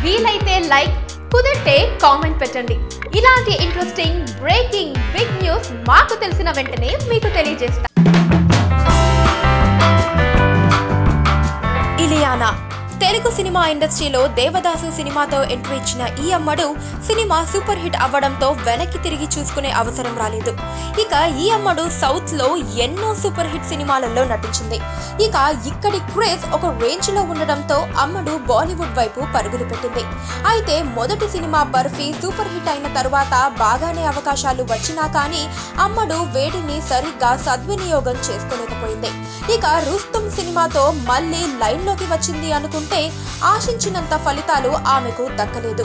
వీలైతే లైక్, కుదిరితే కామెంట్ పెట్టండి. ఇలాంటి ఇంట్రెస్టింగ్ బ్రేకింగ్ బిగ్ న్యూస్ మాకు తెలిసిన వెంటనే మీకు తెలియజేస్తాం. ఇలియానా తెలుగు సినిమా ఇండస్ట్రీలో దేవదాసు సినిమాతో ఎంట్రీ ఇచ్చిన ఈ అమ్మడు సినిమా సూపర్ హిట్ అవ్వడంతో వెనక్కి తిరిగి చూసుకునే అవసరం రాలేదు. ఇక ఈ అమ్మడు సౌత్ లో ఎన్నో సూపర్ హిట్ సినిమాలలో నటించింది. ఇక ఇక్కడి క్రేజ్ ఒక రేంజ్ లో ఉండడంతో అమ్మడు బాలీవుడ్ వైపు పరుగులు పెట్టింది. అయితే మొదటి సినిమా బర్ఫీ సూపర్ హిట్ అయిన తరువాత బాగానే అవకాశాలు వచ్చినా కానీ అమ్మడు వేడిని సరిగ్గా సద్వినియోగం చేసుకోలేకపోయింది. ఇక రుస్తుం సినిమాతో మళ్ళీ లైన్ లోకి వచ్చింది అనుకుంటే ఆశించినంత ఫలితాలు ఆమెకు దక్కలేదు.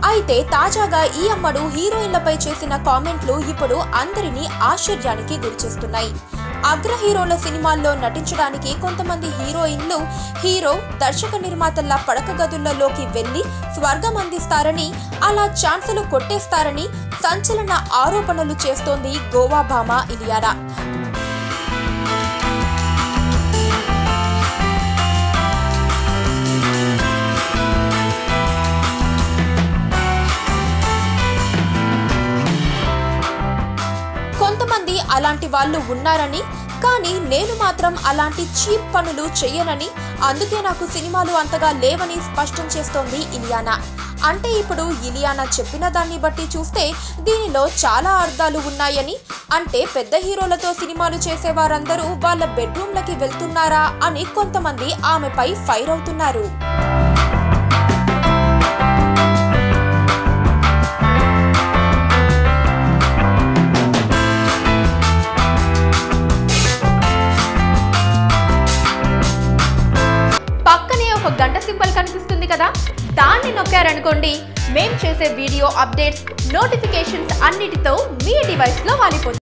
అయితే తాజాగా ఈ అమ్మడు హీరోయిన్లపై చేసిన కామెంట్లు ఇప్పుడు అందరినీ ఆశ్చర్యానికి గురిచేస్తున్నాయి. అగ్ర హీరోల సినిమాల్లో నటించడానికి కొంతమంది హీరోయిన్లు హీరో దర్శక నిర్మాతల పడక గదుల్లోకి వెళ్లి స్వర్గం అందిస్తారని, అలా ఛాన్సులు కొట్టేస్తారని సంచలన ఆరోపణలు చేస్తోంది గోవా భామ ఇలియానా. కొంతమంది అలాంటి వాళ్ళు ఉన్నారని, కానీ నేను మాత్రం అలాంటి చీప్ పనులు చెయ్యనని, అందుకే నాకు సినిమాలు అంతగా లేవని స్పష్టం చేస్తోంది ఇలియానా. అంటే ఇప్పుడు ఇలియానా చెప్పిన దాన్ని బట్టి చూస్తే దీనిలో చాలా అర్థాలు ఉన్నాయని, అంటే పెద్ద హీరోలతో సినిమాలు చేసేవారందరూ వాళ్ళ బెడ్రూమ్లకి వెళ్తున్నారా అని కొంతమంది ఆమెపై ఫైర్ అవుతున్నారు. గంట సింబల్ కనిపిస్తుంది కదా, దాన్ని నొక్కారనుకోండి మేం చేసే వీడియో అప్డేట్స్, నోటిఫికేషన్స్ అన్నిటితో మీ డివైస్ లో వాలిపోతుంది.